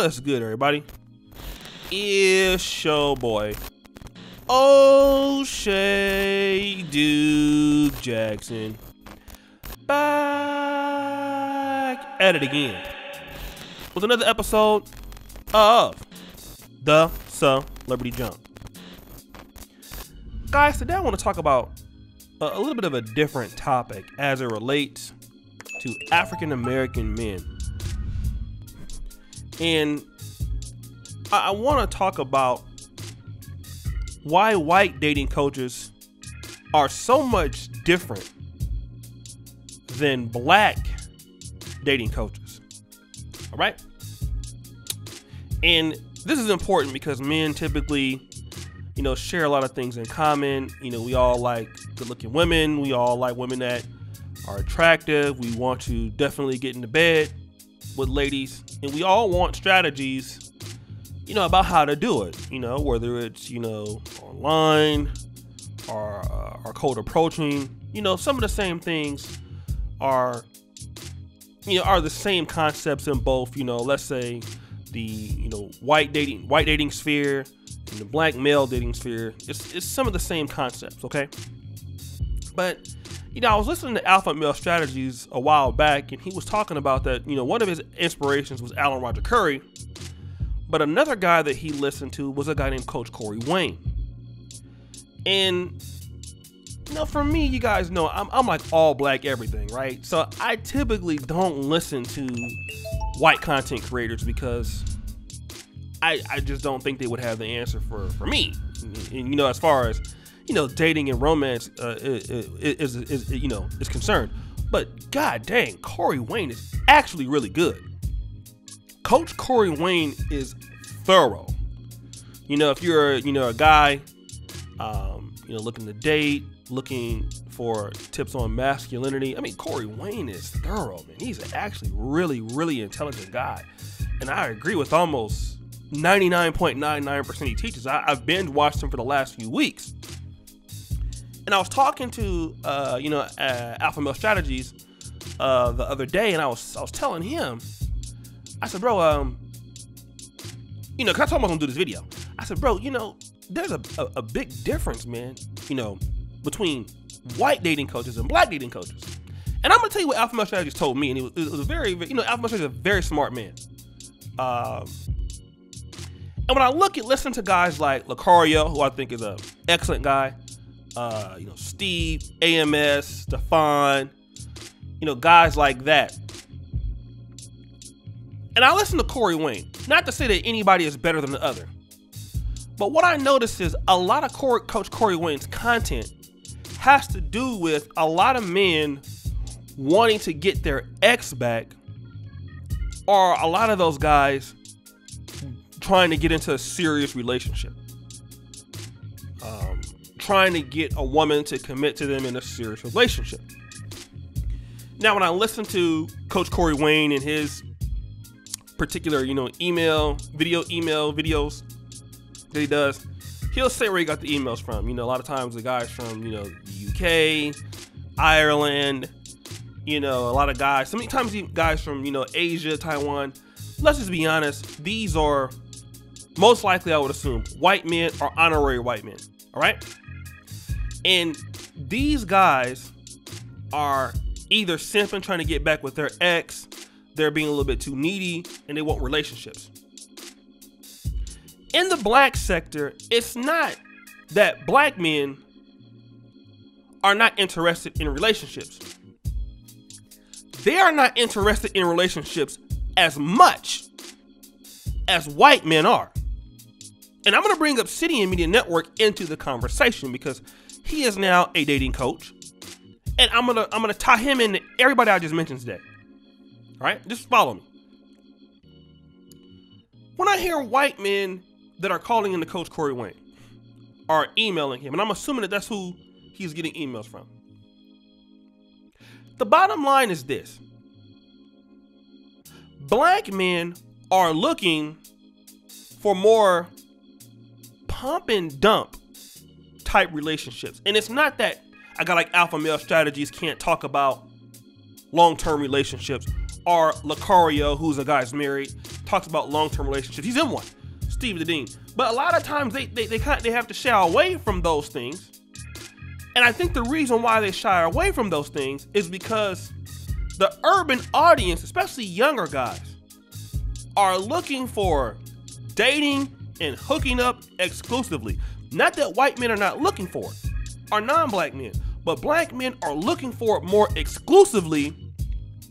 What's good, everybody? It's your boy, Oshay Duke Jackson, back at it again with another episode of the Celebrity Jump. Guys, today I want to talk about a little bit of a different topic as it relates to African American men. And I want to talk about why white dating coaches are so much different than black dating coaches. All right? And this is important because men typically, share a lot of things in common. We all like good-looking women. We all like women that are attractive. We want to definitely get into bed with ladies, and we all want strategies, about how to do it, whether it's, online or cold approaching, some of the same things are the same concepts in both, let's say the, white dating sphere and the black male dating sphere. It's some of the same concepts. Okay. But I was listening to Alpha Male Strategies a while back, and he was talking about that, one of his inspirations was Alan Roger Curry, but another guy that he listened to was a guy named Coach Corey Wayne. And, for me, you guys know, I'm like all black everything, right? So I typically don't listen to white content creators because I just don't think they would have the answer for me. And, as far as dating and romance is concerned. But god dang, Corey Wayne is actually really good. Coach Corey Wayne is thorough. If you're a guy, looking to date, looking for tips on masculinity, Corey Wayne is thorough, man. He's actually really intelligent guy, and I agree with almost 99.99% he teaches. I've binge watched him for the last few weeks. And I was talking to, Alpha Male Strategies the other day, and I was telling him, I said, bro, because I told him I was going to do this video. I said, bro, there's a big difference, man, between white dating coaches and black dating coaches. And I'm going to tell you what Alpha Male Strategies told me, and it was a very, Alpha Male Strategies is a very smart man. And when I listen to guys like Lucario, who I think is an excellent guy, Steve, AMS, Stefan, guys like that. And I listen to Corey Wayne, not to say that anybody is better than the other, but what I notice is a lot of Coach Corey Wayne's content has to do with a lot of men wanting to get their ex back, or a lot of those guys trying to get into a serious relationship. Trying to get a woman to commit to them in a serious relationship. Now, when I listen to Coach Corey Wayne and his particular, email videos that he does, he'll say where he got the emails from. A lot of times the guys from, the UK, Ireland, a lot of guys, sometimes guys from, Asia, Taiwan. Let's just be honest. These are most likely, I would assume, white men or honorary white men. All right. And these guys are either simping trying to get back with their ex, they're being a little bit too needy, and they want relationships. In the black sector, it's not that black men are not interested in relationships. They are not interested in relationships as much as white men are. And I'm going to bring Obsidian Media Network into the conversation because he is now a dating coach, and I'm gonna tie him into everybody I just mentioned today. All right, just follow me. When I hear white men that are calling into Coach Corey Wayne are emailing him, and I'm assuming that that's who he's getting emails from. The bottom line is this: black men are looking for more pump and dump type relationships. And it's not that a guy like Alpha Male Strategies can't talk about long-term relationships, or Lucario, who's a guy's married, talks about long-term relationships. He's in one, Steve the Dean. But a lot of times they have to shy away from those things. And I think the reason why they shy away from those things is because the urban audience, especially younger guys, are looking for dating and hooking up exclusively. Not that white men are not looking for it, or non-black men, but black men are looking for it more exclusively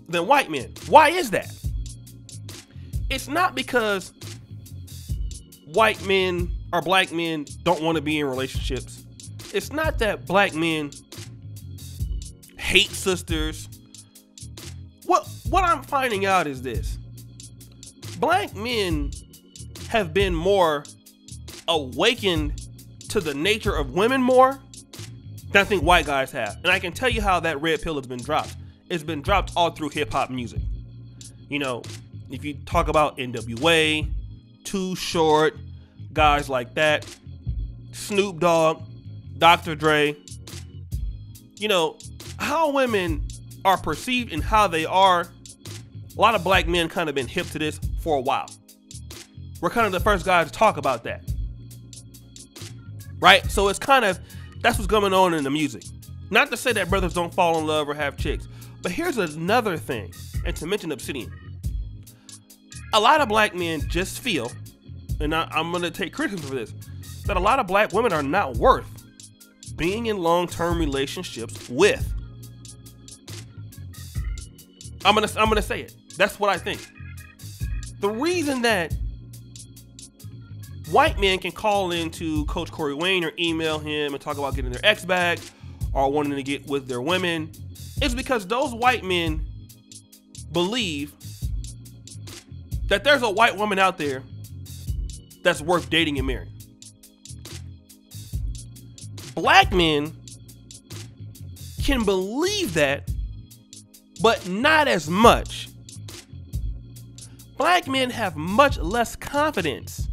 than white men. Why is that? It's not because white men or black men don't want to be in relationships. It's not that black men hate sisters. What I'm finding out is this. Black men have been more awakened to the nature of women more than I think white guys have. And I can tell you how that red pill has been dropped. It's been dropped all through hip hop music. You know, if you talk about NWA, Too Short, guys like that, Snoop Dogg, Dr. Dre, you know, how women are perceived and how they are, a lot of black men kind of been hip to this for a while. We're kind of the first guys to talk about that. Right? So it's kind of, that's what's going on in the music. Not to say that brothers don't fall in love or have chicks, but here's another thing, and to mention Obsidian. A lot of black men just feel, and I'm going to take criticism for this, that a lot of black women are not worth being in long-term relationships with. I'm gonna say it. That's what I think. The reason that white men can call into Coach Corey Wayne or email him and talk about getting their ex back or wanting to get with their women is because those white men believe that there's a white woman out there that's worth dating and marrying. Black men can believe that, but not as much. Black men have much less confidence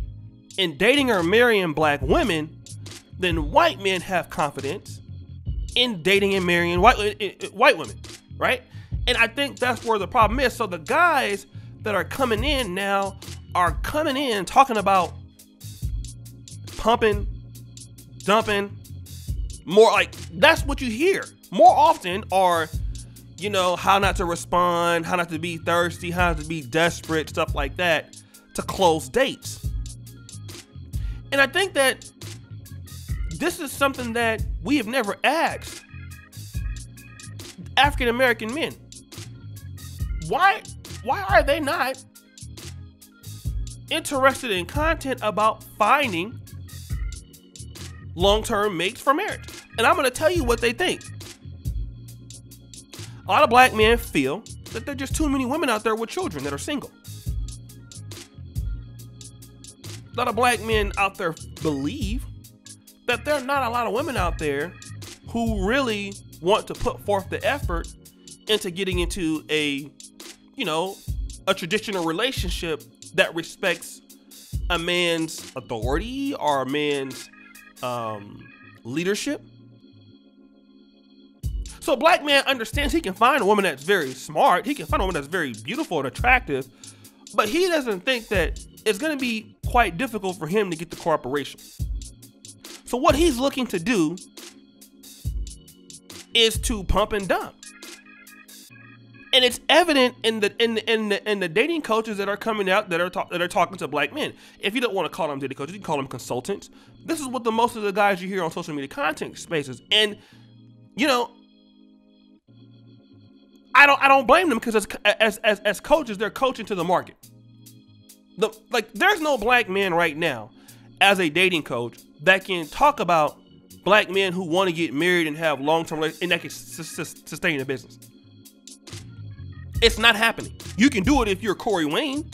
in dating or marrying black women than white men have confidence in dating and marrying white women, right? And I think that's where the problem is. So the guys that are coming in now are coming in talking about pumping, dumping, more like that's what you hear more often are, you know, how not to respond, how not to be thirsty, how not to be desperate, stuff like that to close dates. And I think that this is something that we have never asked African American men. Why are they not interested in content about finding long-term mates for marriage? And I'm going to tell you what they think. A lot of black men feel that there are just too many women out there with children that are single. A lot of black men out there believe that there are not a lot of women out there who really want to put forth the effort into getting into a, you know, a traditional relationship that respects a man's authority or a man's leadership. So a black man understands he can find a woman that's very smart. He can find a woman that's very beautiful and attractive, but he doesn't think that it's going to be quite difficult for him to get the cooperation. So what he's looking to do is to pump and dump. And it's evident in the dating coaches that are coming out that are talking to black men. If you don't want to call them dating coaches, you can call them consultants. This is what the most of the guys you hear on social media content spaces. And you know, I don't blame them because as coaches, they're coaching to the market. There's no black man right now as a dating coach that can talk about black men who want to get married and have long-term relationships and that can sustain a business. It's not happening. You can do it if you're Corey Wayne.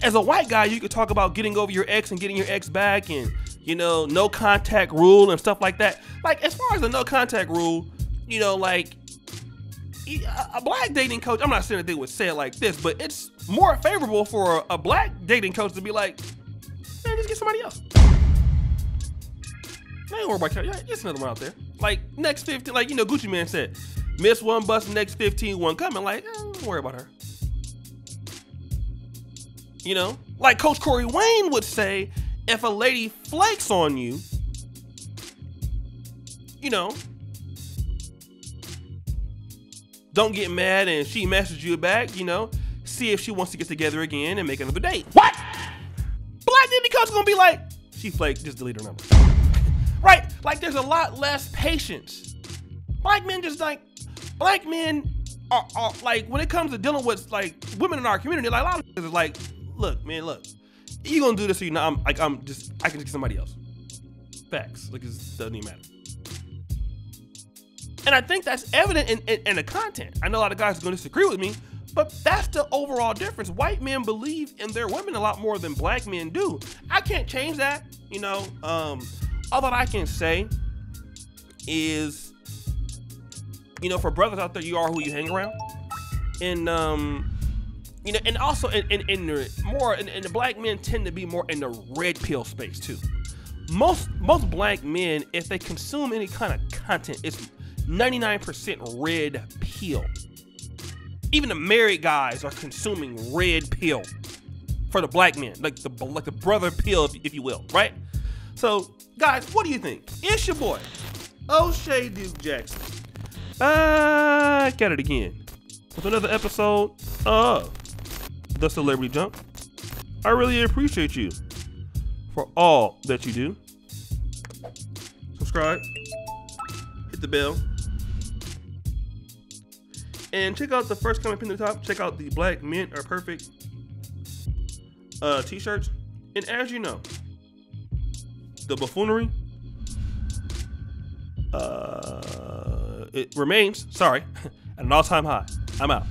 As a white guy, you could talk about getting over your ex and getting your ex back and, you know, no contact rule and stuff like that. Like, as far as the no contact rule, you know, like, a black dating coach, I'm not saying that they would say it like this, but it's more favorable for a black dating coach to be like, man, just get somebody else. I ain't worried about you. There's another one out there. Like, next 15, like, you know, Gucci Man said, miss one bus, next 15, one coming. Like, don't worry about her. You know, like Coach Corey Wayne would say, if a lady flakes on you, you know, don't get mad and she messages you back, you know, see if she wants to get together again and make another date. What? Black Disney coach is gonna be like, she flaked, just delete her number. Right? Like there's a lot less patience. Black men are like, when it comes to dealing with like women in our community, like a lot of is like, look, man, look, you gonna do this or you know, I can just get somebody else. Facts. Like it doesn't even matter. And I think that's evident in the content. I know a lot of guys are gonna disagree with me, but that's the overall difference. White men believe in their women a lot more than black men do. I can't change that, you know. All that I can say is, you know, for brothers out there, you are who you hang around. And you know, and also in the black men tend to be more in the red pill space too. Most black men, if they consume any kind of content, it's 99% red pill. Even the married guys are consuming red pill for the black men, like the brother pill, if you will, right? So, guys, what do you think? It's your boy, Oshay Duke Jackson, back at it again with another episode of The Celebrity Jump. I really appreciate you for all that you do. Subscribe, hit the bell, and check out the first comment pin at the top. Check out the Black Men Are Perfect t-shirts. And as you know, the buffoonery, it remains, sorry, at an all-time high. I'm out.